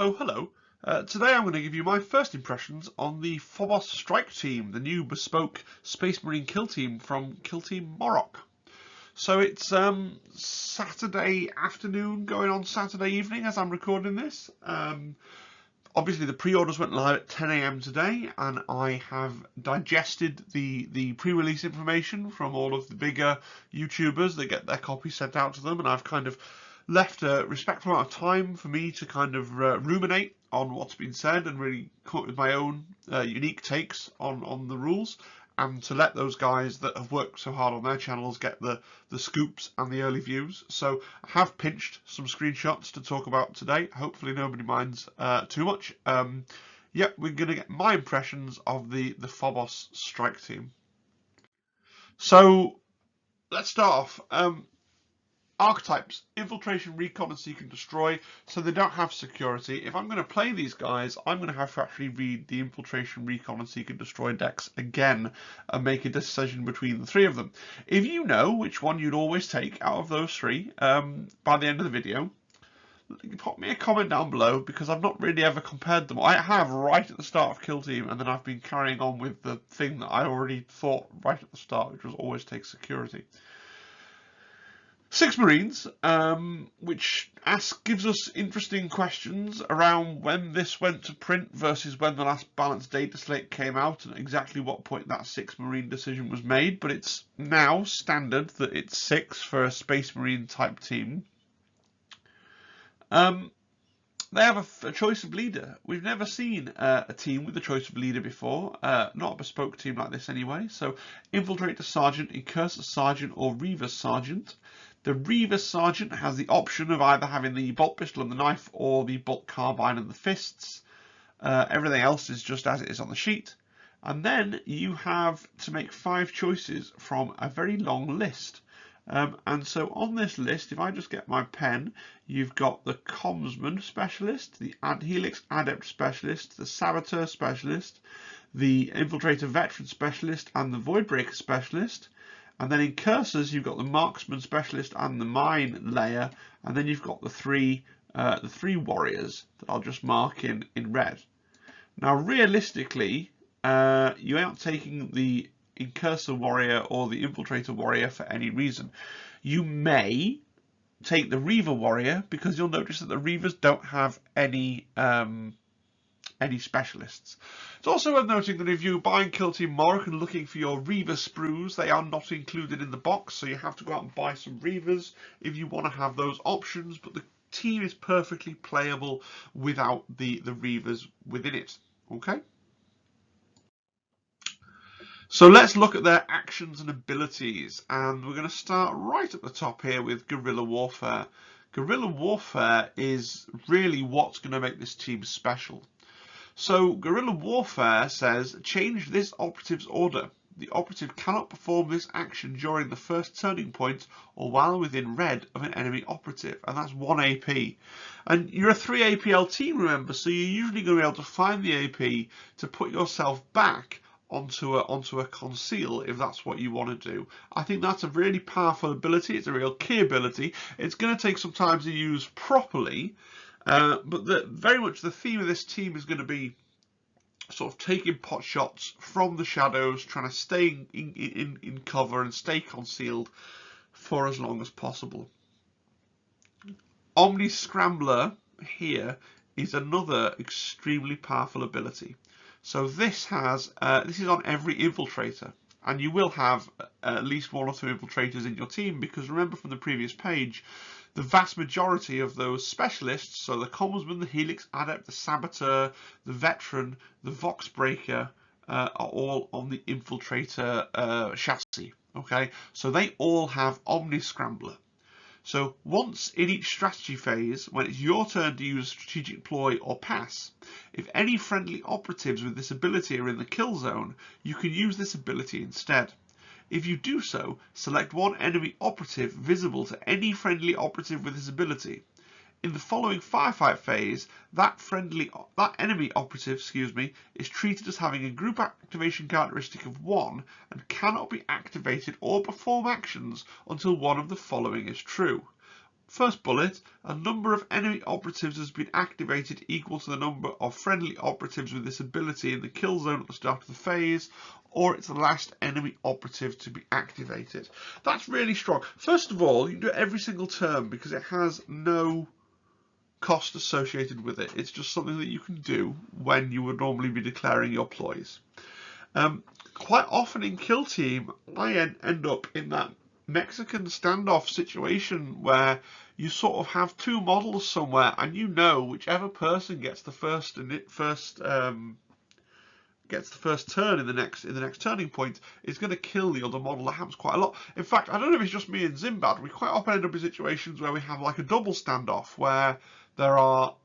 Oh, hello. Today I'm going to give you my first impressions on the Phobos Strike Team, the new bespoke Space Marine kill team from Team Moroch. So it's Saturday afternoon going on Saturday evening as I'm recording this. Obviously the pre-orders went live at 10 AM today, and I have digested the pre-release information from all of the bigger YouTubers that get their copies sent out to them, and I've kind of left a respectful amount of time for me to kind of ruminate on what's been said and really come up with my own unique takes on the rules, and to let those guys that have worked so hard on their channels get the scoops and the early views. So I have pinched some screenshots to talk about today. Hopefully nobody minds too much. Yeah, we're going to get my impressions of the Phobos Strike Team. So let's start off. Archetypes: infiltration, recon, and seek and destroy. So they don't have security. If I'm going to play these guys, I'm going to have to actually read the infiltration, recon, and seek and destroy decks again and make a decision between the three of them. If you know which one you'd always take out of those three by the end of the video, pop me a comment down below, because I've not really ever compared them. I have right at the start of Kill Team, and then I've been carrying on with the thing that I already thought right at the start, which was always take security. 6 Marines, which gives us interesting questions around when this went to print versus when the last balanced data slate came out, and exactly what point that 6 Marine decision was made. But it's now standard that it's 6 for a Space Marine type team. They have a choice of leader. We've never seen a team with a choice of leader before, not a bespoke team like this anyway. So Infiltrator Sergeant, Incursor Sergeant, or Reaver Sergeant. The Reaver Sergeant has the option of either having the bolt pistol and the knife or the bolt carbine and the fists. Everything else is just as it is on the sheet. And then you have to make 5 choices from a very long list. And so on this list, if I just get my pen, you've got the Commsman Specialist, the Helix Adept Specialist, the Saboteur Specialist, the Infiltrator Veteran Specialist, and the Voidbreaker Specialist. And then in Cursors, you've got the Marksman Specialist and the Minelayer, and then you've got the three warriors that I'll just mark in red. Now, realistically, you aren't taking the Incursor Warrior or the Infiltrator Warrior for any reason. You may take the Reaver Warrior, because you'll notice that the Reavers don't have any specialists. It's also worth noting that if you're buying Team Moroch and looking for your Reaver sprues, they are not included in the box, so you have to go out and buy some Reavers if you want to have those options, but the team is perfectly playable without the Reavers within it. Okay? So let's look at their actions and abilities, and we're going to start right at the top here with Guerrilla Warfare. Guerrilla Warfare is really what's going to make this team special. So Guerrilla Warfare says, change this operative's order. The operative cannot perform this action during the first turning point or while within red of an enemy operative, and that's 1 AP. And you're a 3 APL team, remember, so you're usually going to be able to find the AP to put yourself back onto a conceal if that's what you want to do. I think that's a really powerful ability. It's a real key ability. It's going to take some time to use properly, but very much the theme of this team is going to be sort of taking pot shots from the shadows, trying to stay in cover and stay concealed for as long as possible. Omni Scrambler here is another extremely powerful ability. So this is on every infiltrator, and you will have at least 1 or 2 infiltrators in your team, because remember from the previous page, the vast majority of those specialists, so the Commsman, the Helix Adept, the Saboteur, the Veteran, the Voxbreaker, are all on the Infiltrator chassis. Okay, so they all have Omni Scrambler. So once in each strategy phase, when it's your turn to use strategic ploy or pass, if any friendly operatives with this ability are in the kill zone, you can use this ability instead. If you do so, select 1 enemy operative visible to any friendly operative with this ability. In the following firefight phase, that enemy operative, is treated as having a group activation characteristic of 1 and cannot be activated or perform actions until one of the following is true. First bullet, a number of enemy operatives has been activated equal to the number of friendly operatives with this ability in the kill zone at the start of the phase, or it's the last enemy operative to be activated. That's really strong. First of all, you can do it every single turn because it has no cost associated with it. It's just something that you can do when you would normally be declaring your ploys. Quite often in Kill Team, I end up in that Mexican standoff situation where you sort of have two models somewhere, and you know whichever person gets the first turn in the next turning point is going to kill the other model. That happens quite a lot. In fact, I don't know if it's just me and Zimbad. We quite often end up in situations where we have like a double standoff where there are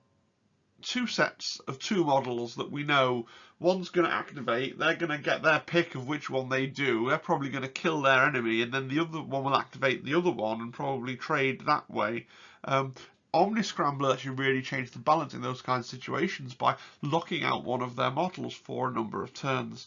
two sets of two models that we know one's going to activate, they're going to get their pick of which one they do, they're probably going to kill their enemy, and then the other one will activate the other one and probably trade that way. Omniscrambler actually really changed the balance in those kinds of situations by locking out one of their models for a number of turns.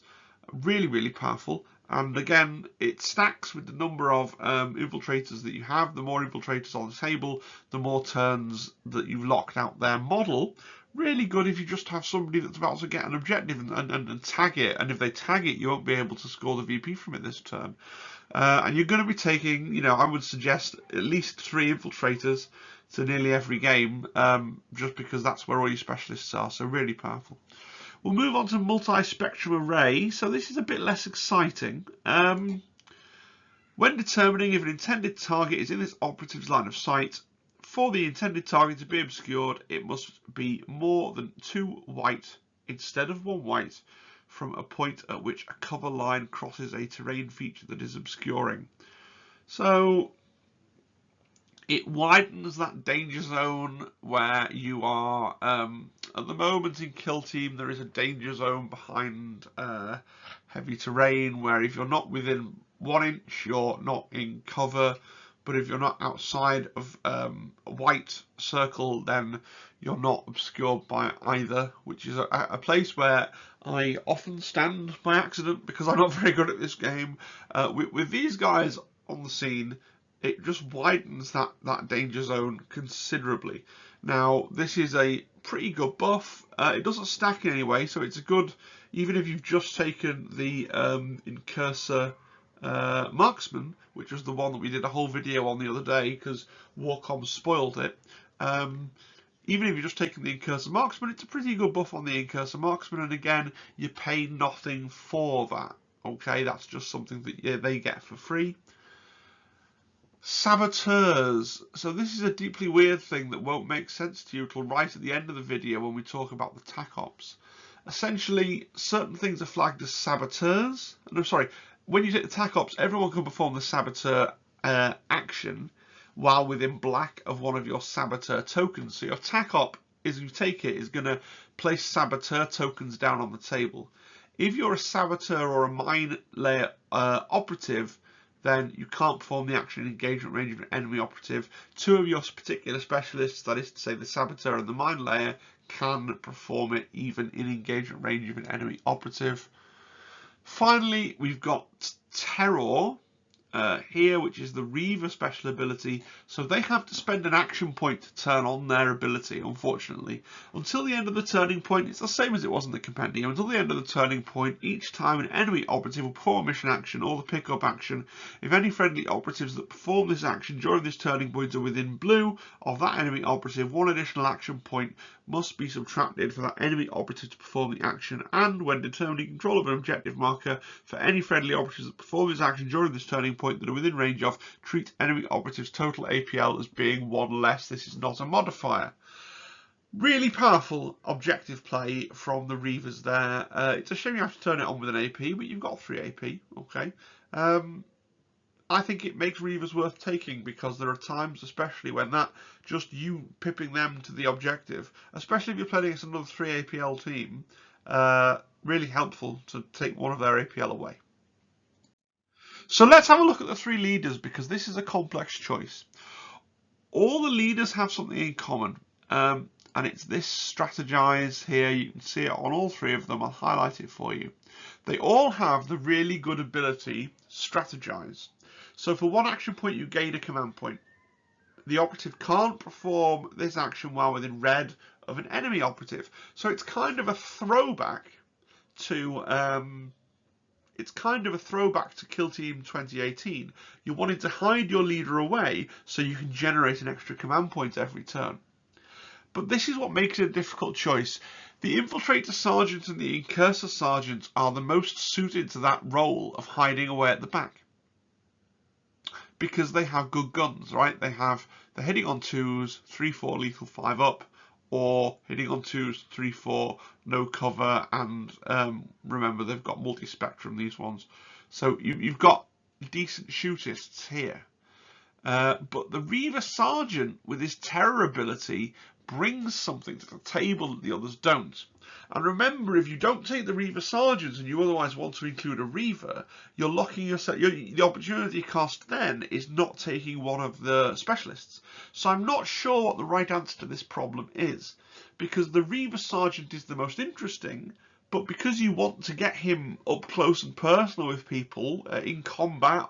Really, really powerful. And again, it stacks with the number of infiltrators that you have. The more infiltrators on the table, the more turns that you've locked out their model. Really good if you just have somebody that's about to get an objective and tag it. And if they tag it, you won't be able to score the VP from it this turn. And you're going to be taking, you know, I would suggest at least 3 infiltrators to nearly every game, just because that's where all your specialists are. So really powerful. We'll move on to multi-spectrum array. So this is a bit less exciting. When determining if an intended target is in this operative's line of sight, for the intended target to be obscured, it must be more than 2 white instead of 1 white from a point at which a cover line crosses a terrain feature that is obscuring. So it widens that danger zone where you are. At the moment in Kill Team, there is a danger zone behind heavy terrain where if you're not within 1 inch, you're not in cover. But if you're not outside of a white circle, then you're not obscured by either, which is a place where I often stand by accident because I'm not very good at this game. With these guys on the scene, it just widens that danger zone considerably. Now, this is a pretty good buff. It doesn't stack in any way, so it's a good, even if you've just taken the Incursor Marksman, which was the one that we did a whole video on the other day because Warcom spoiled it. Even if you're just taking the Incursor Marksman, it's a pretty good buff on the Incursor Marksman, and again, you pay nothing for that. Okay, that's just something that they get for free. Saboteurs. So this is a deeply weird thing that won't make sense to you until right at the end of the video when we talk about the Tac Ops. Essentially, certain things are flagged as saboteurs. No, sorry. When you take the Tac Ops, everyone can perform the Saboteur action while within black of one of your Saboteur tokens. So your Tac Op, as you take it, is going to place Saboteur tokens down on the table. If you're a Saboteur or a Minelayer operative, then you can't perform the action in engagement range of an enemy operative. 2 of your particular specialists, that is to say the Saboteur and the Minelayer, can perform it even in engagement range of an enemy operative. Finally, we've got Terror here, which is the Reaver special ability. So they have to spend an action point to turn on their ability, unfortunately. Until the end of the turning point, it's the same as it was in the compendium. Until the end of the turning point, each time an enemy operative will perform a mission action or the pickup action, if any friendly operatives that perform this action during this turning point are within blue of that enemy operative, 1 additional action point must be subtracted for that enemy operative to perform the action, and when determining control of an objective marker, for any friendly operatives that perform this action during this turning point that are within range of, treat enemy operatives total APL as being 1 less. This is not a modifier. Really powerful objective play from the Reavers there. It's a shame you have to turn it on with an AP, but you've got 3 AP. Okay. I think it makes Reavers worth taking because there are times, especially when that just you pipping them to the objective, especially if you're playing against another 3 APL team, really helpful to take one of their APL away. So let's have a look at the 3 leaders because this is a complex choice. All the leaders have something in common, and it's this strategize here. You can see it on all 3 of them. I'll highlight it for you. They all have the really good ability strategize. So for 1 action point, you gain a command point. the operative can't perform this action while within red of an enemy operative. So it's kind of a throwback to Kill Team 2018. You wanted to hide your leader away so you can generate an extra command point every turn. But this is what makes it a difficult choice. The Infiltrator Sergeant and the Incursor Sergeant are the most suited to that role of hiding away at the back, because they have good guns, right? They're hitting on 2s, 3-4 lethal 5 up, or hitting on 2s, 3-4 no cover, and remember they've got multi-spectrum, these ones. So you've got decent shootists here. But the Reaver Sergeant with his terror ability brings something to the table that the others don't. And remember, if you don't take the Reaver Sergeant and you otherwise want to include a Reaver, you're locking yourself. The opportunity cost then is not taking one of the specialists. So I'm not sure what the right answer to this problem is, because the Reaver Sergeant is the most interesting, but because you want to get him up close and personal with people in combat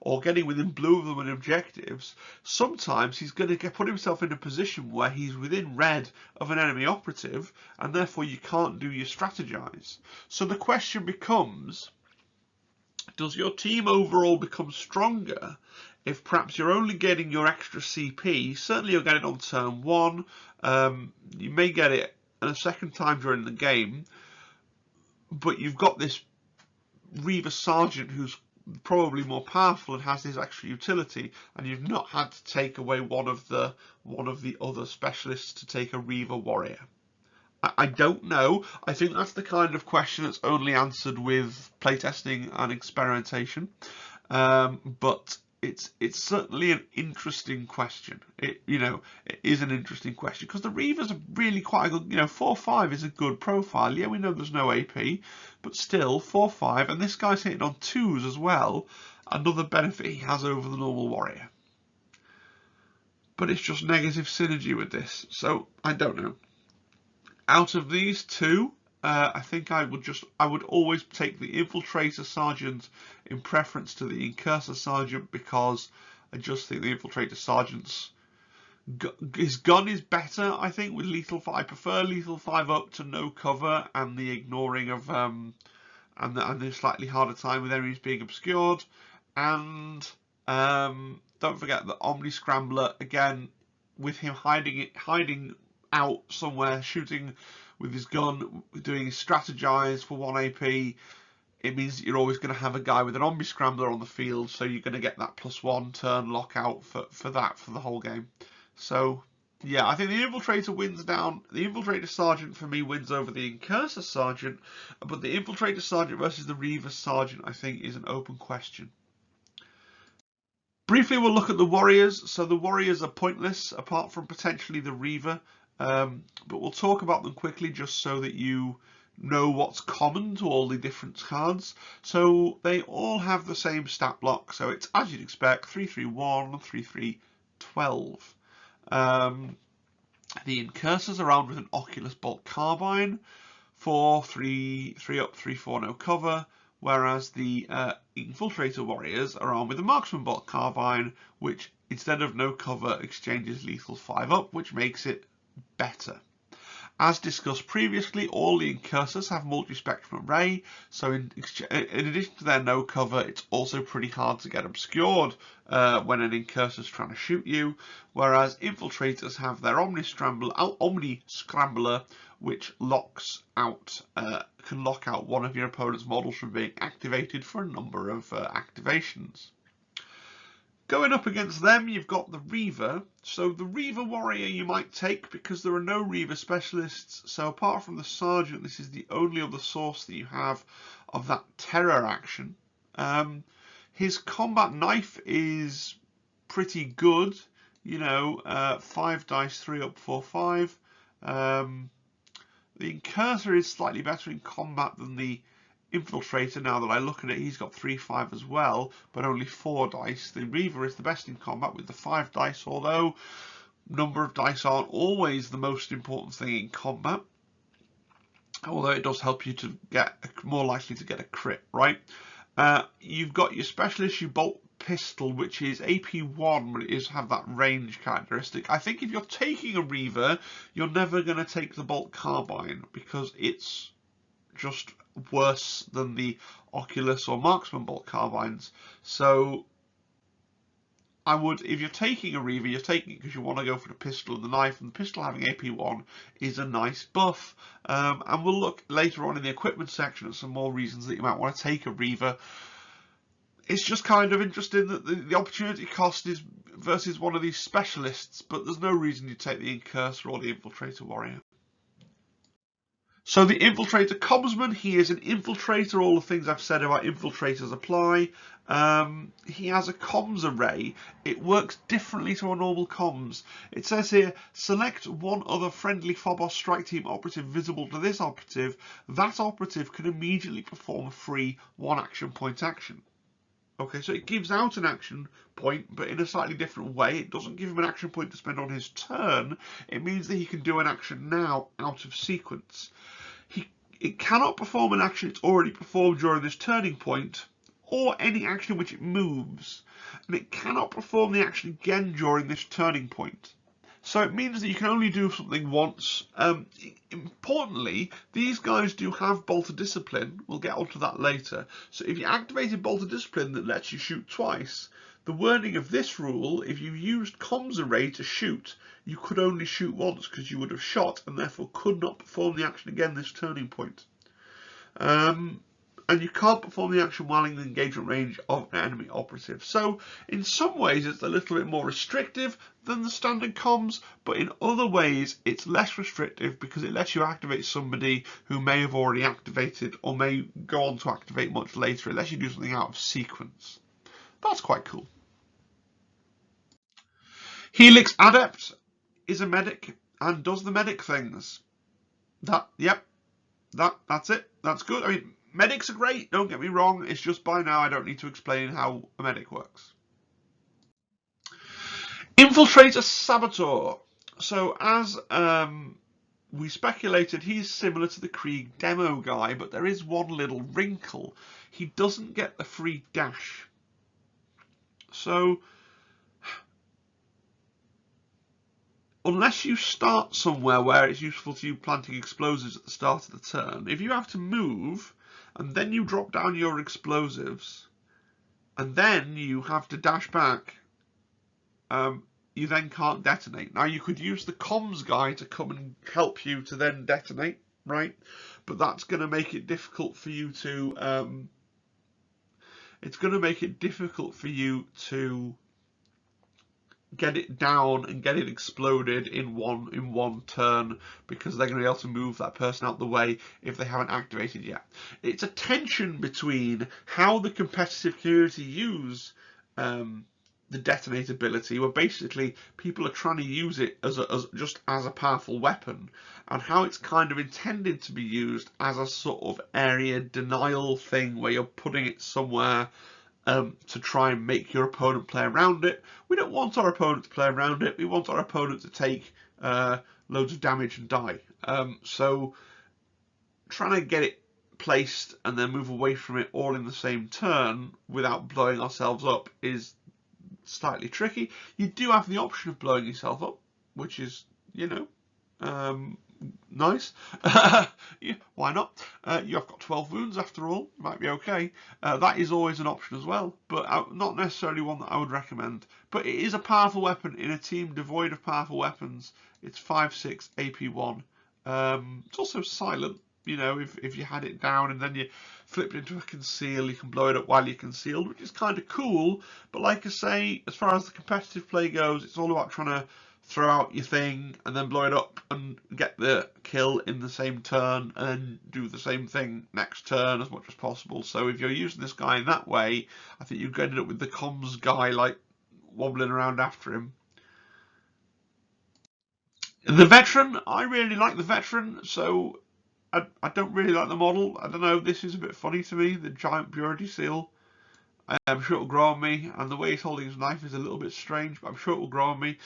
or getting within blue of them and objectives, sometimes he's going to put himself in a position where he's within red of an enemy operative, and therefore you can't do your strategize. So the question becomes, does your team overall become stronger if perhaps you're only getting your extra CP? Certainly you'll get it on turn 1. You may get it a second time during the game, but you've got this Reaver Sergeant who's probably more powerful and has his extra utility, and you've not had to take away one of the other specialists to take a Reaver Warrior. I don't know. I think that's the kind of question that's only answered with playtesting and experimentation. But it's certainly an interesting question. It is an interesting question, because the Reavers are really quite a good, 4-5 is a good profile. Yeah, we know there's no AP, but still 4-5, and this guy's hitting on 2s as well. Another benefit he has over the normal warrior. But it's just negative synergy with this, so I don't know. Out of these two, I think I would always take the Infiltrator Sergeant in preference to the Incursor Sergeant, because I just think the Infiltrator Sergeant's his gun is better. I think with lethal 5, I prefer lethal 5 up to no cover and the ignoring of and the slightly harder time with enemies being obscured. And don't forget the Omni Scrambler again, with him hiding out somewhere, shooting with his gun, doing his strategize for 1 AP, it means that you're always going to have a guy with an Omni Scrambler on the field, so you're going to get that +1 turn lockout for the whole game. So yeah, I think the Infiltrator wins down. The Infiltrator Sergeant for me wins over the Incursor Sergeant, but the Infiltrator Sergeant versus the Reaver Sergeant I think is an open question. Briefly, we'll look at the Warriors. So the Warriors are pointless apart from potentially the Reaver. But we'll talk about them quickly just so that you know what's common to all the different cards. So they all have the same stat block, so it's as you'd expect, 3-3-1, 3-3-12. The Incursors are armed with an Oculus Bolt Carbine, 4-3 up, 3-4 no cover, whereas the Infiltrator Warriors are armed with a Marksman Bolt Carbine, which instead of no cover exchanges lethal 5 up, which makes it better. As discussed previously, all the Incursors have multi-spectrum array, so in addition to their no cover, it's also pretty hard to get obscured when an Incursor is trying to shoot you, whereas Infiltrators have their Omni Scrambler, which can lock out one of your opponent's models from being activated for a number of activations. Going up against them, you've got the Reaver. So the Reaver Warrior you might take because there are no Reaver specialists. So apart from the Sergeant, this is the only other source that you have of that terror action. His combat knife is pretty good. 5 dice, 3 up, 4-5. The Incursor is slightly better in combat than the Infiltrator. Now that I look at it, he's got 3-5 as well, but only 4 dice. The Reaver is the best in combat with the 5 dice, although number of dice aren't always the most important thing in combat. Although it does help you to get more likely to get a crit, right? You've got your specialist, your bolt pistol, which is AP1, but it is have that range characteristic. I think if you're taking a Reaver, you're never going to take the bolt carbine because it's just worse than the Oculus or Marksman bolt carbines. So I would, if you're taking a Reaver, you're taking it because you want to go for the pistol and the knife, and the pistol having AP1 is a nice buff. And we'll look later on in the equipment section at some more reasons that you might want to take a Reaver. It's just kind of interesting that the opportunity cost is versus one of these specialists, but there's no reason you take the Incursor or the Infiltrator Warrior. So the Infiltrator Commsman, he is an infiltrator. All the things I've said about infiltrators apply. He has a comms array. It works differently to a normal comms. It says here, select one other friendly Phobos Strike Team operative visible to this operative. That operative can immediately perform a free 1 action point action. Okay, so it gives out an action point, but in a slightly different way. It doesn't give him an action point to spend on his turn. It means that he can do an action now out of sequence. It cannot perform an action it's already performed during this turning point, or any action which it moves. And it cannot perform the action again during this turning point. So it means that you can only do something once. Importantly, these guys do have Bolt of Discipline. We'll get onto that later. So if you activated Bolt of Discipline that lets you shoot twice, the wording of this rule, if you used comms array to shoot, you could only shoot once because you would have shot and therefore could not perform the action again this turning point. And you can't perform the action while in the engagement range of an enemy operative. So in some ways it's a little bit more restrictive than the standard comms, but in other ways it's less restrictive because it lets you activate somebody who may have already activated or may go on to activate much later. It lets you do something out of sequence. That's quite cool. Helix Adept is a medic and does the medic things. That's it. That's good. I mean, medics are great, don't get me wrong. It's just by now I don't need to explain how a medic works. Infiltrator Saboteur. So as we speculated, he's similar to the Krieg demo guy, but there is one little wrinkle. He doesn't get the free dash. So unless you start somewhere where it's useful to you planting explosives at the start of the turn, if you have to move and then you drop down your explosives and then you have to dash back, you then can't detonate. Now you could use the comms guy to come and help you to then detonate, right? But that's going to make it difficult for you to get it down and get it exploded in one turn, because they're going to be able to move that person out the way if they haven't activated yet. It's a tension between how the competitive community use the detonate ability, where basically people are trying to use it as just as a powerful weapon, and how it's kind of intended to be used as a sort of area denial thing where you're putting it somewhere to try and make your opponent play around it. We don't want our opponent to play around it. We want our opponent to take loads of damage and die. So trying to get it placed and then move away from it all in the same turn without blowing ourselves up is slightly tricky. You do have the option of blowing yourself up, which is, you know, nice. Yeah, why not? You've got 12 wounds after all. You might be okay. That is always an option as well, but not necessarily one that I would recommend. But it is a powerful weapon in a team devoid of powerful weapons. It's 5/6 AP1. It's also silent. You know, if you had it down and then you flipped into a conceal, you can blow it up while you're concealed, which is kind of cool. But like I say, as far as the competitive play goes, it's all about trying to throw out your thing and then blow it up and get the kill in the same turn and then do the same thing next turn as much as possible. So if you're using this guy in that way, I think you've ended up with the comms guy like wobbling around after him. The Veteran, I really like the Veteran, so I don't really like the model. I don't know, this is a bit funny to me, the giant purity seal. I'm sure it'll grow on me, and the way he's holding his knife is a little bit strange, but I'm sure it will grow on me.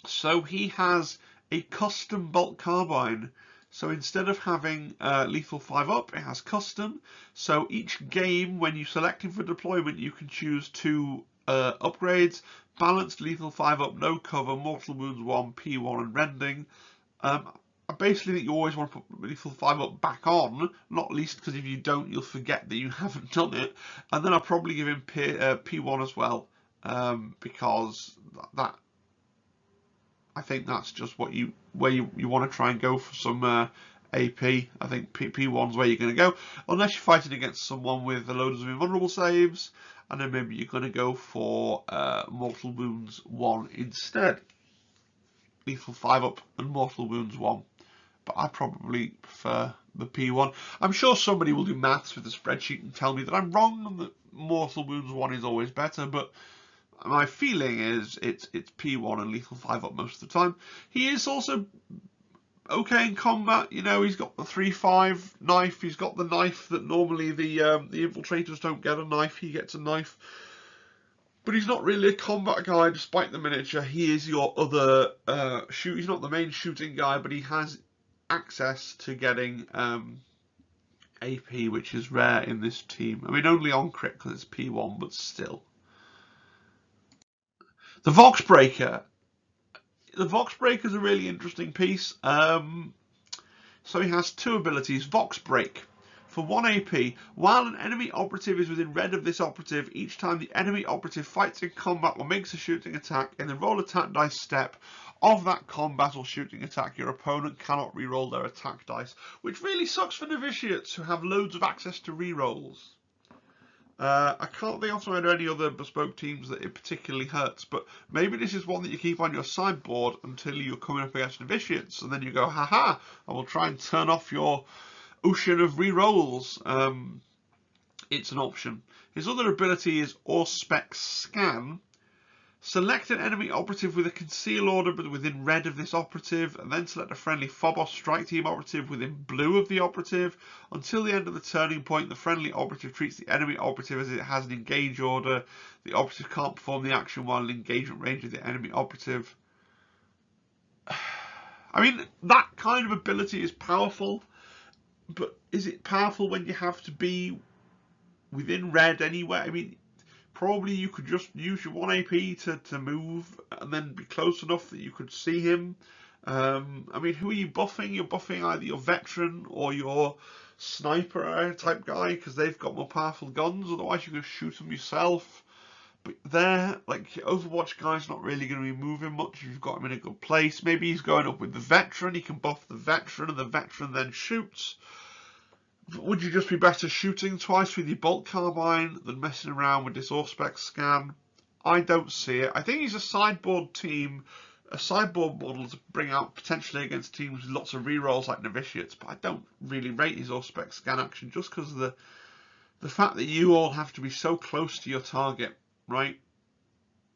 So he has a custom bolt carbine. So instead of having lethal 5-up, it has custom. So each game, when you select him for deployment, you can choose 2 upgrades: balanced, lethal 5-up, no cover, mortal wounds 1, P1 and rending. I basically think you always want to put lethal 5-up back on, not least because if you don't, you'll forget that you haven't done it. And then I'll probably give him P1 as well, because that I think that's just where you want to try and go for some AP. I think P1's where you're going to go, unless you're fighting against someone with loads of invulnerable saves, and then maybe you're going to go for mortal wounds 1 instead. Lethal 5-up and mortal wounds 1. But I probably prefer the P1. I'm sure somebody will do maths with the spreadsheet and tell me that I'm wrong and that mortal wounds 1 is always better, but my feeling is it's P1 and lethal 5-up most of the time. He is also okay in combat. You know, he's got the 3-5 knife. He's got the knife that normally the infiltrators don't get a knife. He gets a knife. But he's not really a combat guy, despite the miniature. He is your other he's not the main shooting guy, but he has access to getting AP, which is rare in this team. I mean, only on crit because it's P1, but still. The Voxbreaker. The Voxbreaker is a really interesting piece. So he has 2 abilities. Voxbreak. For 1 AP, while an enemy operative is within red of this operative, each time the enemy operative fights in combat or makes a shooting attack, in the roll attack dice step of that combat or shooting attack, your opponent cannot reroll their attack dice, which really sucks for novitiates who have loads of access to rerolls. I can't think off the top of any other bespoke teams that it particularly hurts, but maybe this is one that you keep on your sideboard until you're coming up against novitiates, and then you go, haha, I will try and turn off your ocean of rerolls. It's an option. His other ability is Auspex Scan. Select an enemy operative with a conceal order but within red of this operative, and then select a friendly Phobos Strike Team operative within blue of the operative. Until the end of the turning point, the friendly operative treats the enemy operative as it has an engage order. The operative can't perform the action while in engagement range of the enemy operative. I mean, that kind of ability is powerful, but is it powerful when you have to be within red anyway? I mean, probably you could just use your 1 AP to move and then be close enough that you could see him. I mean, who are you buffing? You're buffing either your veteran or your sniper type guy because they've got more powerful guns. Otherwise, you can shoot them yourself. But there, like, Overwatch guy's not really going to be moving much if you've got him in a good place. Maybe he's going up with the veteran. He can buff the veteran and the veteran then shoots. Would you just be better shooting twice with your bolt carbine than messing around with this Auspex Scan? I don't see it. I think he's a sideboard team, a sideboard model to bring out potentially against teams with lots of rerolls like novitiates, but I don't really rate his Auspex Scan action just because of the fact that you all have to be so close to your target, right?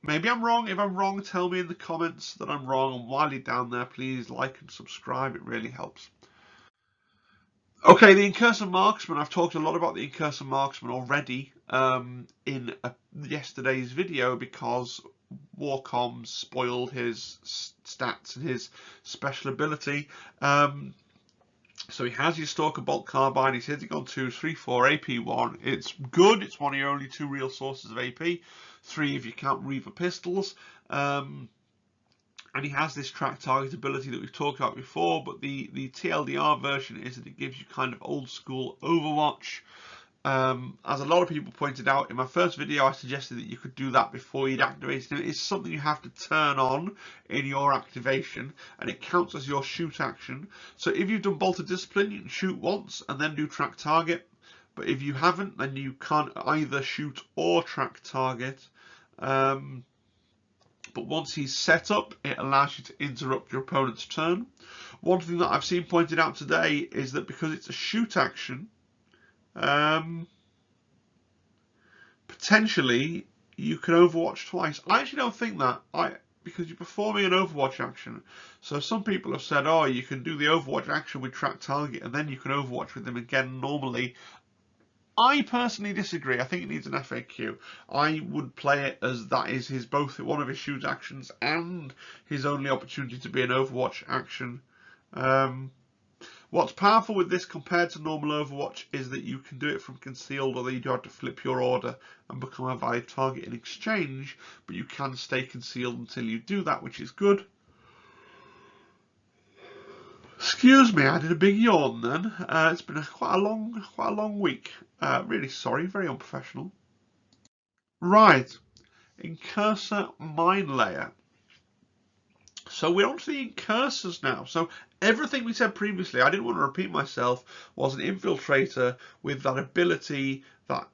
Maybe I'm wrong. If I'm wrong, tell me in the comments that I'm wrong, and while you're down there, please like and subscribe. It really helps. Okay, the Incursor Marksman. I've talked a lot about the Incursor Marksman already in yesterday's video because Warcom spoiled his stats and his special ability. So he has his Stalker Bolt Carbine. He's hitting on 2, 3, 4, AP 1. It's good. It's one of your only 2 real sources of AP. 3 if you count Reaver pistols. And he has this track target ability that we've talked about before, but the TLDR version is that it gives you kind of old school Overwatch. As a lot of people pointed out, in my first video I suggested that you could do that before you'd activate it. It's something you have to turn on in your activation, and it counts as your shoot action. So if you've done Bolt of Discipline, you can shoot once and then do track target. But if you haven't, then you can't either shoot or track target. But once he's set up, it allows you to interrupt your opponent's turn. One thing that I've seen pointed out today is that because it's a shoot action, potentially you can Overwatch twice. I actually don't think that, because you're performing an Overwatch action. So some people have said, oh, you can do the Overwatch action with track target and then you can Overwatch with them again normally. I personally disagree. I think it needs an FAQ. I would play it as that is both one of his shoot actions and his only opportunity to be an Overwatch action. What's powerful with this compared to normal Overwatch is that you can do it from concealed, although you do have to flip your order and become a valid target in exchange, but you can stay concealed until you do that, which is good. Excuse me, I did a big yawn then. It's been quite a long week. Really sorry, very unprofessional. Right, Incursor Minelayer. So we're on to the Incursors now. So everything we said previously, I didn't want to repeat myself, was an Infiltrator with that ability, that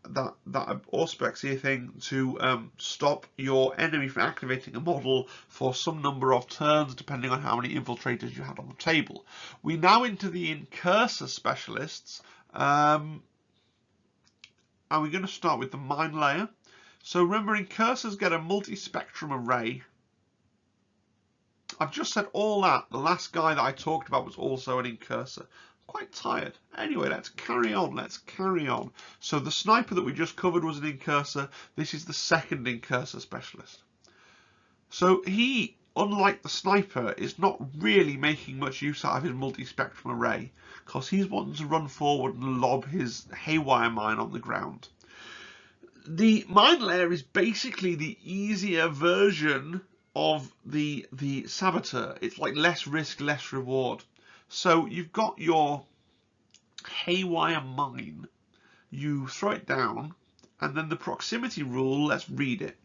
Auspex thing to stop your enemy from activating a model for some number of turns, depending on how many Infiltrators you had on the table. We're now into the Incursor specialists, and we're going to start with the Minelayer. So remember, Incursors get a multi-spectrum array. I've just said all that. The last guy that I talked about was also an Incursor. Quite tired. Anyway, let's carry on. So the sniper that we just covered was an Incursor. This is the second Incursor specialist. So he, unlike the sniper, is not really making much use out of his multi-spectrum array, because he's wanting to run forward and lob his haywire mine on the ground. The Minelayer is basically the easier version of the Saboteur. It's like less risk, less reward. So you've got your haywire mine, you throw it down, and then the proximity rule, let's read it.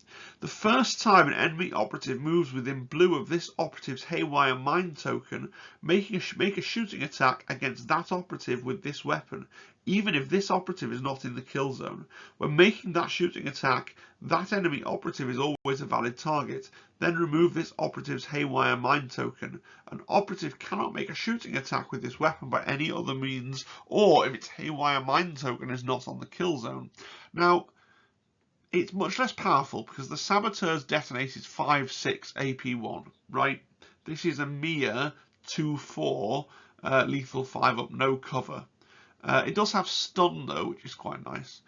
The first time an enemy operative moves within blue of this operative's haywire mine token, make a shooting attack against that operative with this weapon, even if this operative is not in the kill zone. When making that shooting attack, that enemy operative is always a valid target. Then remove this operative's haywire mine token. An operative cannot make a shooting attack with this weapon by any other means, or if its haywire mine token is not on the kill zone. Now, it's much less powerful because the Saboteur's detonate is 5/6 AP1, right? This is a mere 2/4 lethal 5-up, no cover. It does have stun though, which is quite nice.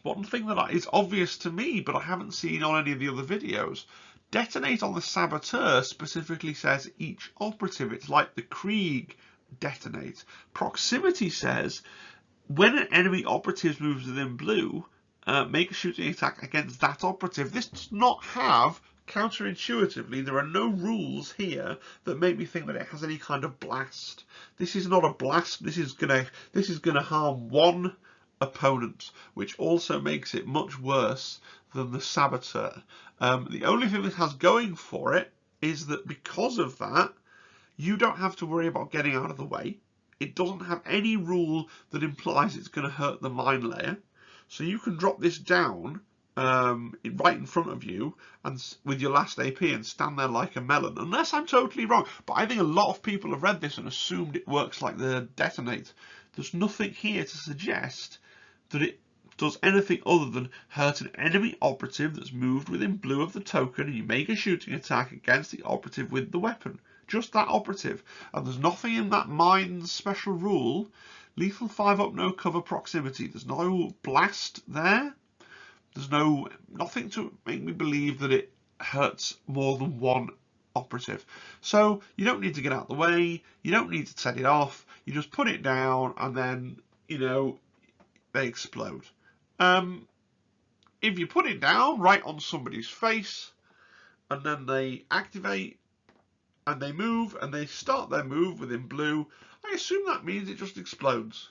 One thing that is obvious to me, but I haven't seen on any of the other videos, detonate on the Saboteur specifically says each operative. It's like the Krieg detonate. Proximity says when an enemy operative moves within blue, make a shooting attack against that operative. This does not have, counterintuitively, there are no rules here that make me think that it has any kind of blast. This is not a blast. This is gonna harm one opponent, which also makes it much worse than the Saboteur. The only thing this has going for it is that because of that, you don't have to worry about getting out of the way. It doesn't have any rule that implies it's going to hurt the Minelayer. So you can drop this down right in front of you and with your last AP and stand there like a melon, unless I'm totally wrong. But I think a lot of people have read this and assumed it works like the detonate. There's nothing here to suggest that it does anything other than hurt an enemy operative that's moved within blue of the token, and you make a shooting attack against the operative with the weapon. Just that operative. And there's nothing in that mine's special rule. Lethal 5-up, no cover proximity. There's no blast there. There's nothing to make me believe that it hurts more than one operative. So you don't need to get out of the way. You don't need to set it off. You just put it down and then, you know, they explode. If you put it down right on somebody's face and then they activate and they move and they start their move within blue, I assume that means it just explodes,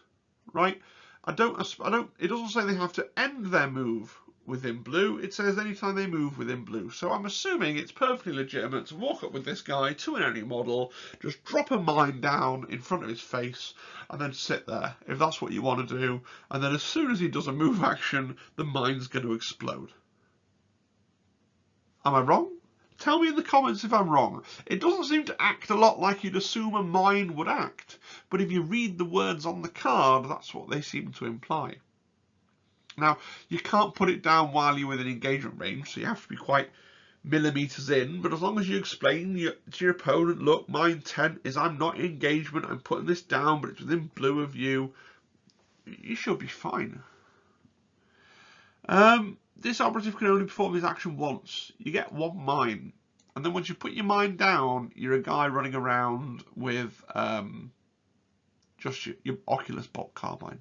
right? It doesn't say they have to end their move within blue. It says anytime they move within blue. So I'm assuming it's perfectly legitimate to walk up with this guy to an enemy model, just drop a mine down in front of his face and then sit there, if that's what you want to do. And then as soon as he does a move action, the mine's going to explode. Am I wrong? Tell me in the comments if I'm wrong. It doesn't seem to act a lot like you'd assume a mine would act, but if you read the words on the card, that's what they seem to imply. Now, you can't put it down while you're within engagement range, so you have to be quite millimeters in, but as long as you explain to your opponent, look, my intent is I'm not in engagement, I'm putting this down, but it's within blue of you, you should be fine. This operative can only perform this action once. You get one mine. And then once you put your mind down, you're a guy running around with just your Oculus Bolt carbine.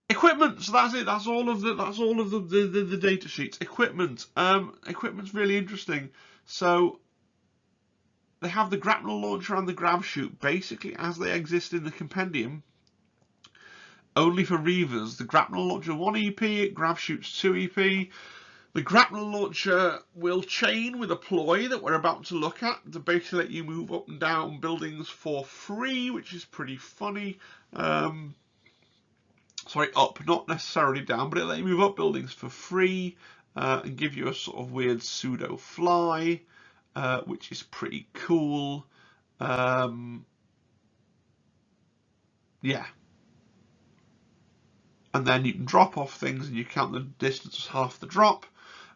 Equipment, so that's it. That's all of the data sheets. Equipment. Equipment's really interesting. So they have the grapnel launcher and the grab shoot basically as they exist in the compendium. Only for Reavers. The grapnel launcher 1 EP, grab shoot's 2 EP. The grapnel launcher will chain with a ploy that we're about to look at to basically let you move up and down buildings for free, which is pretty funny. Sorry, up, not necessarily down, but it'll let you move up buildings for free and give you a sort of weird pseudo fly, which is pretty cool. Yeah. And then you can drop off things and you count the distance as half the drop.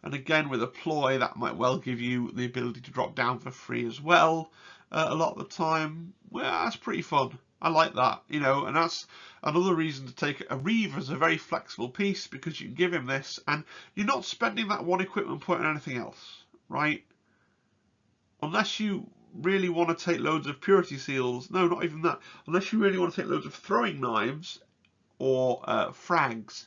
And again, with a ploy, that might well give you the ability to drop down for free as well. A lot of the time, well, that's pretty fun. I like that, you know, and that's another reason to take a Reaver as a very flexible piece, because you can give him this and you're not spending that 1 equipment point on anything else, right? Unless you really want to take loads of purity seals, no, not even that. Unless you really want to take loads of throwing knives or frags.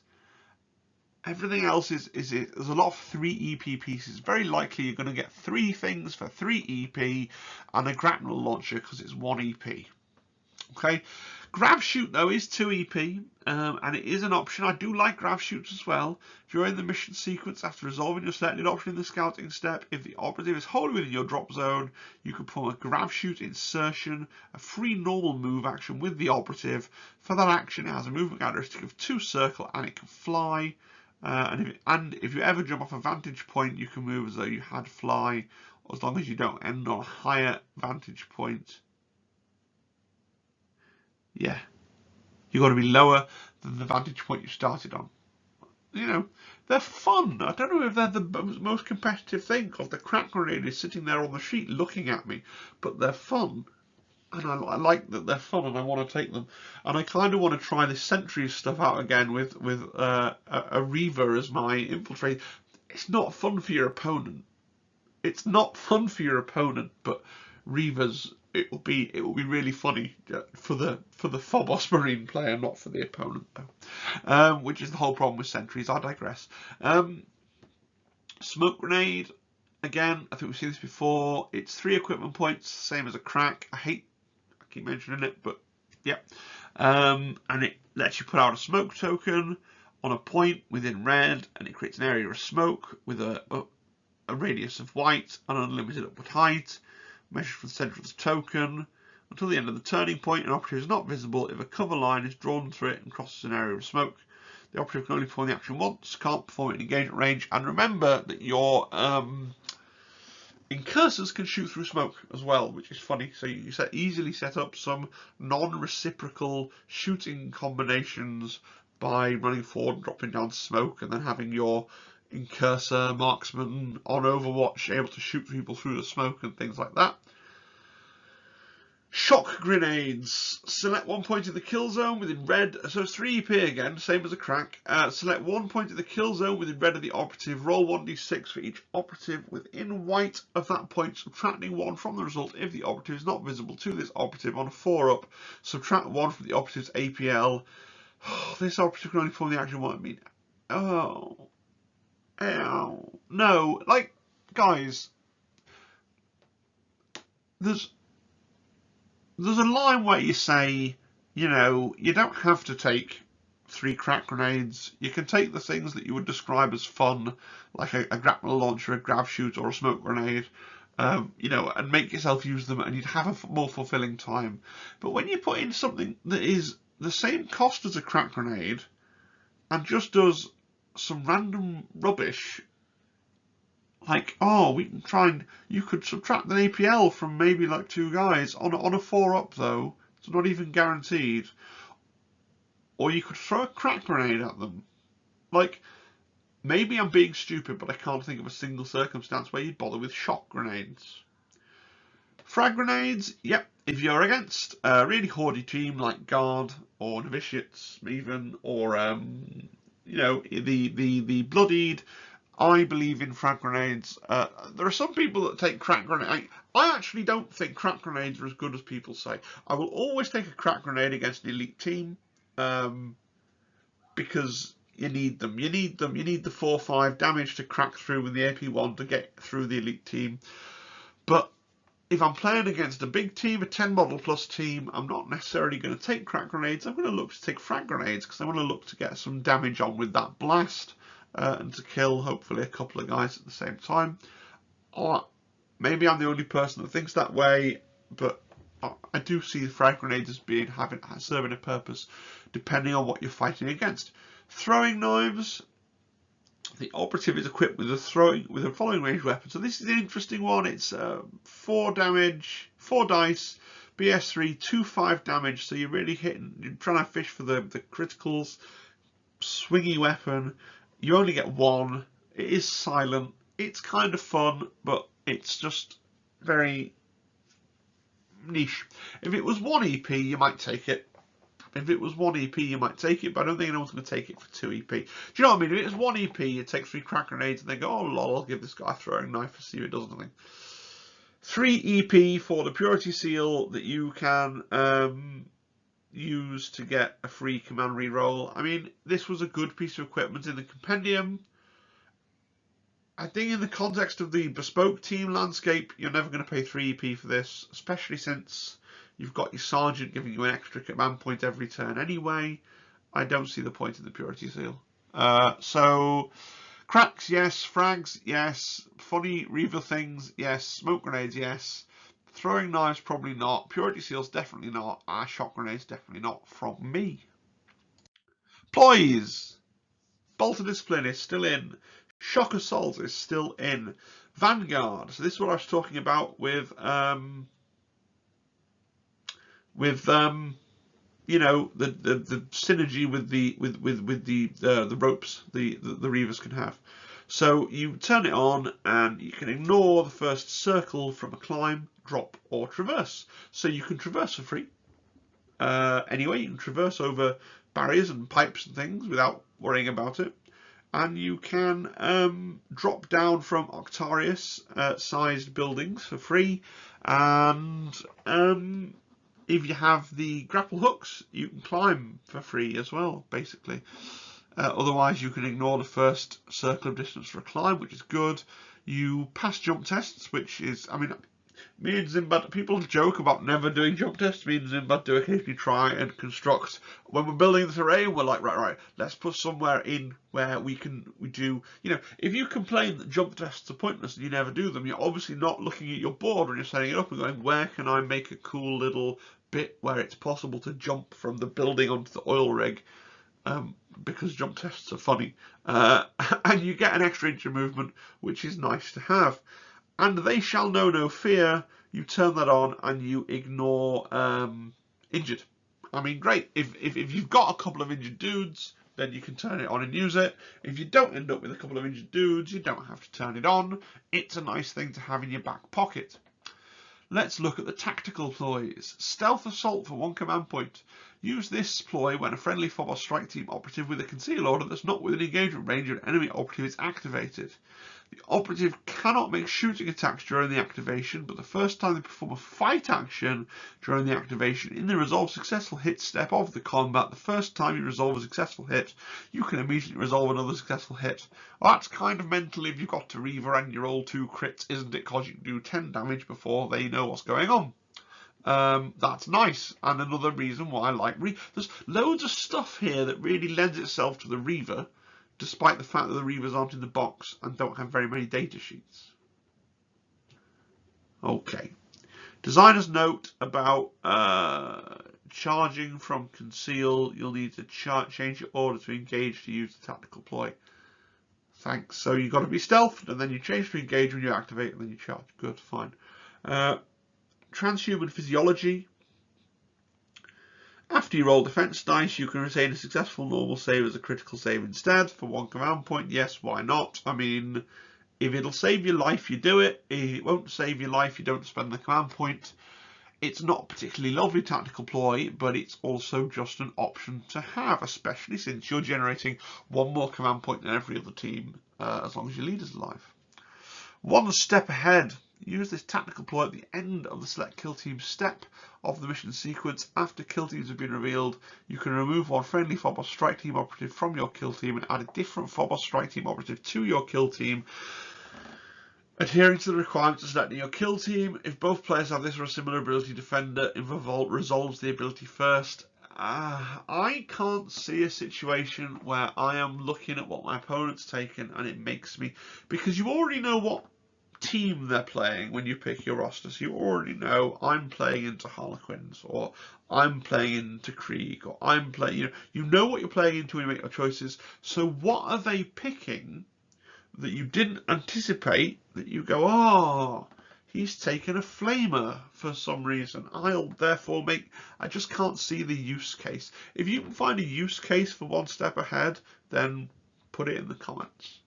Everything else there's a lot of 3 EP pieces. Very likely you're going to get 3 things for 3 EP and a grapnel launcher because it's 1 EP. Okay, grab shoot though is 2 EP and it is an option. I do like grab shoots as well. If you're in the mission sequence after resolving your selected option in the scouting step, if the operative is wholly within your drop zone, you can perform a grab shoot insertion, a free normal move action with the operative. For that action, it has a movement characteristic of 2 circle and it can fly. And if you ever jump off a vantage point, you can move as though you had fly, as long as you don't end on a higher vantage point. Yeah, you've got to be lower than the vantage point you started on. You know, they're fun. I don't know if they're the most competitive thing, because the crack grenade is sitting there on the sheet looking at me, but they're fun. And I like that they're fun, and I want to take them. And I kind of want to try this sentries stuff out again with a Reaver as my infiltrator. It's not fun for your opponent. It's not fun for your opponent, but Reavers, it will be really funny for the Phobos Marine player, not for the opponent though. Which is the whole problem with sentries. I digress. Smoke grenade. Again, I think we've seen this before. It's 3 equipment points, same as a crack. I keep mentioning it, but yeah. And it lets you put out a smoke token on a point within red, and it creates an area of smoke with a radius of white and unlimited upward height. Measures from the centre of the token. Until the end of the turning point, an operative is not visible if a cover line is drawn through it and crosses an area of smoke. The operative can only perform the action once, can't perform it in engagement range. And remember that your Incursors can shoot through smoke as well, which is funny. So you easily set up some non-reciprocal shooting combinations by running forward and dropping down smoke, and then having your Incursor Marksman on Overwatch able to shoot people through the smoke and things like that. Shock grenades. Select 1 point in the kill zone within red. So it's 3 EP again, same as a crack. Select 1 point in the kill zone within red of the operative. Roll 1d6 for each operative within white of that point, subtracting 1 from the result if the operative is not visible to this operative on a 4-up. Subtract 1 from the operative's APL. This operative can only perform the action. What I mean? Oh. Ow. No. Like, guys. There's a line where you say, you know, you don't have to take 3 crack grenades. You can take the things that you would describe as fun, like a grapnel launcher, a grab shoot, or a smoke grenade, you know, and make yourself use them, and you'd have a more fulfilling time. But when you put in something that is the same cost as a crack grenade and just does some random rubbish, like, oh, we can try and, you could subtract an APL from maybe like 2 guys on a 4-up though, it's not even guaranteed. Or you could throw a crack grenade at them. Like, maybe I'm being stupid, but I can't think of a single circumstance where you'd bother with shock grenades. Frag grenades, yep, if you're against a really hardy team like Guard or Novitiates even, or you know, the bloodied I believe in frag grenades. There are some people that take crack grenades. I actually don't think crack grenades are as good as people say. I will always take a crack grenade against an elite team, because you need them. You need them. You need the 4 or 5 damage to crack through with the AP1 to get through the elite team. But if I'm playing against a big team, a 10 model plus team, I'm not necessarily going to take crack grenades. I'm going to look to take frag grenades because I want to look to get some damage on with that blast and to kill hopefully a couple of guys at the same time. Or maybe I'm the only person that thinks that way, but I do see frag grenades as being serving a purpose depending on what you're fighting against. Throwing knives. The operative is equipped with a following range weapon. So this is an interesting one. It's 4 damage, 4 dice, BS3, 2/5 damage. So you're really you're trying to fish for the criticals. Swingy weapon. You only get 1. It is silent. It's kind of fun, but it's just very niche. If it was 1 EP, you might take it. If it was 1 EP, you might take it, but I don't think anyone's going to take it for 2 EP. Do you know what I mean? If it was 1 EP, you take 3 crack grenades and they go, oh lol, I'll give this guy a throwing knife to see if it does anything. 3 EP for the Purity Seal that you can use to get a free command reroll. I mean, this was a good piece of equipment in the compendium. I think in the context of the bespoke team landscape, you're never going to pay 3 EP for this, especially since you've got your sergeant giving you an extra command point every turn anyway. I don't see the point in the Purity Seal. So, cracks, yes. Frags, yes. Funny Reaver things, yes. Smoke grenades, yes. Throwing knives, probably not. Purity Seals, definitely not. Shot grenades, definitely not from me. Ploys. Bolt of Discipline is still in. Shock Assault is still in. Vanguard. So this is what I was talking about with you know, the synergy with the ropes the Reavers can have. So you turn it on and you can ignore the first circle from a climb, drop or traverse. So you can traverse for free. Anyway, you can traverse over barriers and pipes and things without worrying about it. And you can drop down from Octarius sized buildings for free. And if you have the grapple hooks, you can climb for free as well, basically. Otherwise, you can ignore the first circle of distance for a climb, which is good. You pass jump tests, which is, I mean, me and Zimbad, people joke about never doing jump tests. Me and Zimbad do occasionally try and construct. When we're building the terrain, we're like, right, let's put somewhere in where we do, you know, if you complain that jump tests are pointless and you never do them, you're obviously not looking at your board when you're setting it up and going, where can I make a cool little bit where it's possible to jump from the building onto the oil rig, because jump tests are funny, and you get an extra inch of movement, which is nice to have. And they shall know no fear. You turn that on and you ignore injured. I mean, great. If you've got a couple of injured dudes, then you can turn it on and use it. If you don't end up with a couple of injured dudes, you don't have to turn it on. It's a nice thing to have in your back pocket. Let's look at the tactical ploys. Stealth Assault for 1 command point. Use this ploy when a friendly Phobos Strike Team operative with a conceal order that's not within engagement range of an enemy operative is activated. The operative cannot make shooting attacks during the activation, but the first time they perform a fight action during the activation in the resolve successful hit step of the combat, the first time you resolve a successful hit, you can immediately resolve another successful hit. Well, that's kind of mental if you've got to Reaver and you roll 2 crits, isn't it? Because you can do 10 damage before they know what's going on. That's nice, and another reason why I like there's loads of stuff here that really lends itself to the Reaver, despite the fact that the Reavers aren't in the box and don't have very many data sheets. Okay. Designer's note about charging from conceal. You'll need to change your order to engage to use the tactical ploy. Thanks. So you've got to be stealthed, and then you change to engage when you activate, and then you charge. Good, fine. Transhuman physiology. After you roll defense dice, you can retain a successful normal save as a critical save instead for 1 command point. Yes, why not? I mean, if it'll save your life, you do it. If it won't save your life, you don't spend the command point. It's not a particularly lovely tactical ploy, but it's also just an option to have, especially since you're generating one more command point than every other team, as long as your leader's alive. One step ahead. Use this tactical ploy at the end of the select kill team step of the mission sequence. After kill teams have been revealed, you can remove one friendly Phobos Strike Team operative from your kill team and add a different Phobos Strike Team operative to your kill team, adhering to the requirements of selecting your kill team. If both players have this or a similar ability, Defender Involve resolves the ability first. I can't see a situation where I am looking at what my opponent's taken and it makes me, because you already know what team they're playing when you pick your roster, so you already know I'm playing into Harlequins, or I'm playing into Krieg, or I'm playing, you know what you're playing into when you make your choices. So what are they picking that you didn't anticipate, that you go, oh, he's taken a flamer for some reason, I'll therefore make, I just can't see the use case. If you can find a use case for one step ahead, then put it in the comments.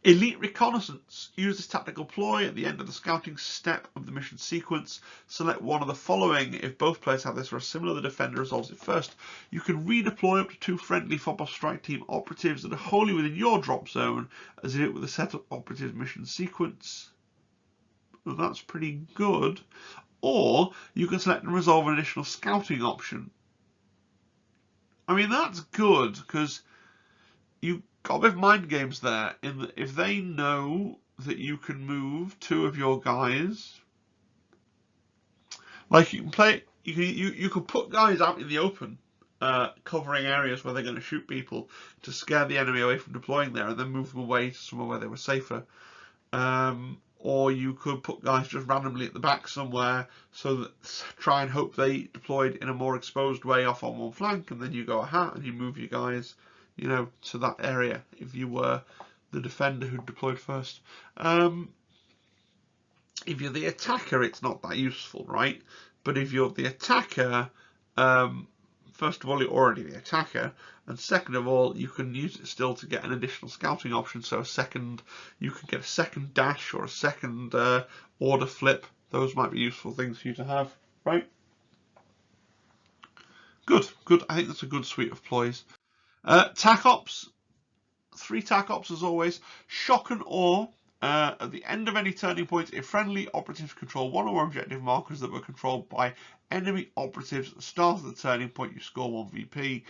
Elite Reconnaissance. Use this tactical ploy at the end of the scouting step of the mission sequence. Select one of the following. If both players have this or a similar, the defender resolves it first. You can redeploy up to 2 friendly Phobos Strike Team operatives that are wholly within your drop zone as if it were the set of operatives mission sequence. Well, that's pretty good. Or you can select and resolve an additional scouting option. I mean, that's good because you got a bit of mind games there, in that if they know that you can move 2 of your guys, like you can play, you can put guys out in the open, covering areas where they're going to shoot people to scare the enemy away from deploying there, and then move them away to somewhere where they were safer. Or you could put guys just randomly at the back somewhere, so that try and hope they deployed in a more exposed way off on one flank, and then you go aha and you move your guys, you know, to that area if you were the defender who deployed first. If you're the attacker, it's not that useful, right? But if you're the attacker, first of all, you're already the attacker, and second of all, you can use it still to get an additional scouting option. So you can get a second dash or a second order flip. Those might be useful things for you to have, right? Good. I think that's a good suite of ploys. Tac Ops, 3 Tac Ops as always. Shock and Awe. At the end of any turning point, if friendly operatives control one or more objective markers that were controlled by enemy operatives at the start of the turning point, you score 1 VP.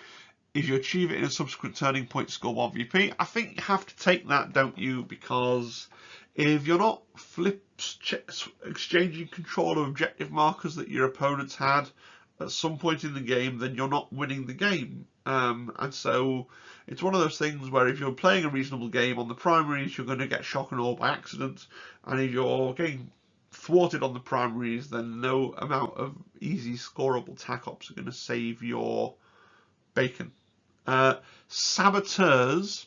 If you achieve it in a subsequent turning point, score 1 VP. I think you have to take that, don't you? Because if you're not exchanging control of objective markers that your opponents had at some point in the game, then you're not winning the game. And so it's one of those things where if you're playing a reasonable game on the primaries, you're going to get shock and awe by accident. And if you're getting thwarted on the primaries, then no amount of easy scoreable Tac Ops are going to save your bacon. Saboteurs.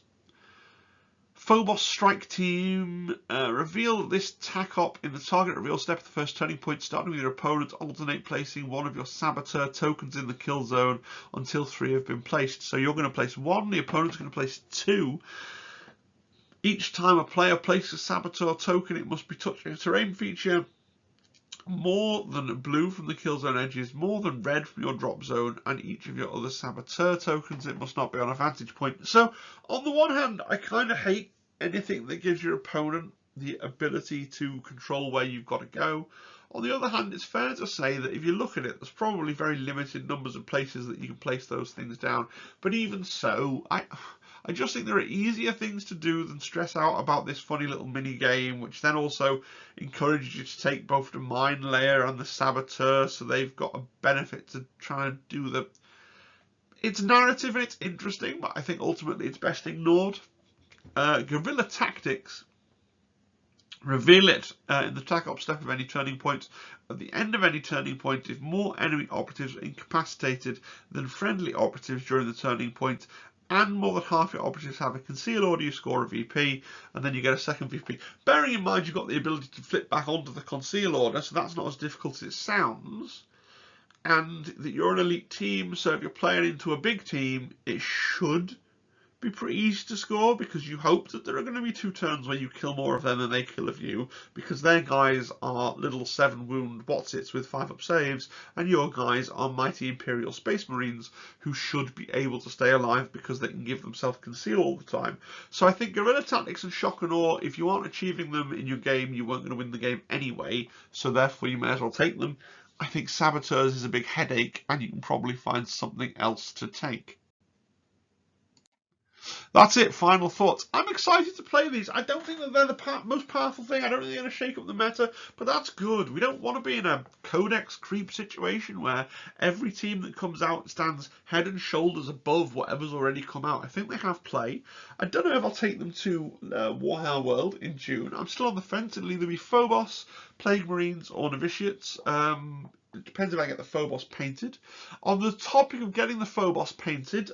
Phobos Strike Team. Reveal this Tac Op in the target reveal step of the first turning point, starting with your opponent. Alternate placing one of your Saboteur tokens in the kill zone until 3 have been placed. So you're going to place 1, the opponent's going to place 2. Each time a player places a Saboteur token, it must be touching a terrain feature more than blue from the kill zone edges, more than red from your drop zone, and each of your other Saboteur tokens, it must not be on a vantage point. So, on the one hand, I kind of hate anything that gives your opponent the ability to control where you've got to go. On the other hand, it's fair to say that if you look at it, there's probably very limited numbers of places that you can place those things down. But even so, I just think there are easier things to do than stress out about this funny little mini game, which then also encourages you to take both the Minelayer and the Saboteur, so they've got a benefit to try and do the... It's narrative and it's interesting, but I think ultimately it's best ignored. Guerrilla Tactics. Reveal it in the Tac Ops step of any turning point. At the end of any turning point, if more enemy operatives are incapacitated than friendly operatives during the turning point, and more than half your operatives have a conceal order, you score a VP, and then you get a second VP. Bearing in mind you've got the ability to flip back onto the conceal order, so that's not as difficult as it sounds, and that you're an elite team, so if you're playing into a big team, it should be pretty easy to score because you hope that there are going to be 2 turns where you kill more of them than they kill of you, because their guys are little 7 wound whatsits with 5 up saves, and your guys are mighty Imperial Space Marines who should be able to stay alive because they can give themselves conceal all the time. So I think guerrilla tactics and shock and awe, if you aren't achieving them in your game, you weren't going to win the game anyway, so therefore you may as well take them. I think saboteurs is a big headache, and you can probably find something else to take. That's it, final thoughts. I'm excited to play these. I don't think that they're the most powerful thing. I don't think they're going to shake up the meta, but that's good. We don't want to be in a codex creep situation where every team that comes out stands head and shoulders above whatever's already come out. I think they have play. I don't know if I'll take them to Warhammer World in June. I'm still on the fence. It'll either be Phobos, Plague Marines, or Novitiates. It depends if I get the Phobos painted. On the topic of getting the Phobos painted,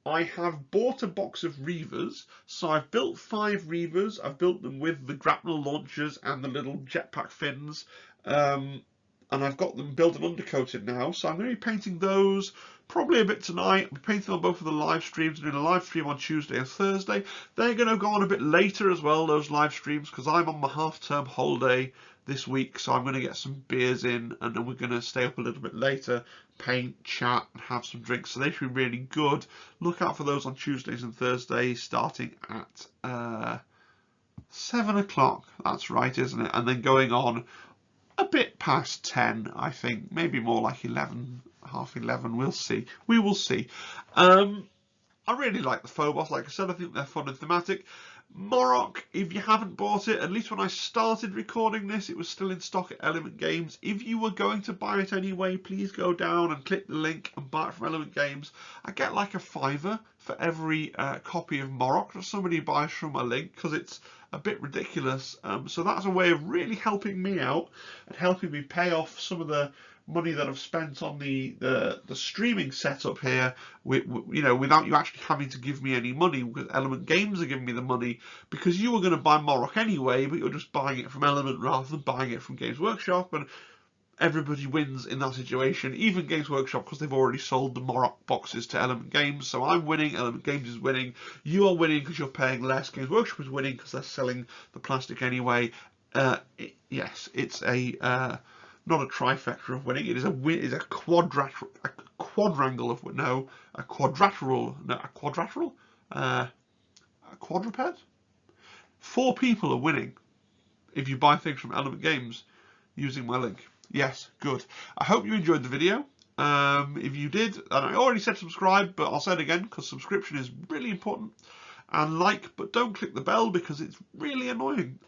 I have bought a box of Reavers, so I've built 5 Reavers. I've built them with the grapnel launchers and the little jetpack fins, and I've got them built and undercoated now, so I'm going to be painting those probably a bit tonight. I'll be painting on both of the live streams. I'm doing a live stream on Tuesday and Thursday. They're going to go on a bit later as well, those live streams, because I'm on my half-term holiday this week, so I'm going to get some beers in, and then we're going to stay up a little bit later, paint, chat, and have some drinks. So they should be really good. Look out for those on Tuesdays and Thursdays, starting at 7 o'clock. That's right, isn't it? And then going on a bit past 10, I think. Maybe more like 11, half 11. We'll see. We will see. I really like the Phobos. Like I said, I think they're fun and thematic. Moroch, if you haven't bought it, at least when I started recording this, it was still in stock at Element Games. If you were going to buy it anyway, please go down and click the link and buy it from Element Games. I get like a $5 for every copy of Moroch that somebody buys from my link, because it's a bit ridiculous. So that's a way of really helping me out and helping me pay off some of the money that I've spent on the streaming setup here, without you actually having to give me any money, because Element Games are giving me the money, because you were going to buy Moroch anyway, but you're just buying it from Element rather than buying it from Games Workshop, and everybody wins in that situation, even Games Workshop, because they've already sold the Moroch boxes to Element Games. So I'm winning, Element Games is winning, you are winning because you're paying less, Games Workshop is winning because they're selling the plastic anyway. Yes, it's a not a trifecta of winning. It is a quadrangle of a quadruped. 4 people are winning if you buy things from Element Games using my link. Yes, good. I hope you enjoyed the video. If you did, and I already said subscribe, but I'll say it again because subscription is really important. And like, but don't click the bell because it's really annoying.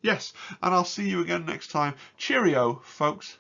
Yes, and I'll see you again next time. Cheerio, folks.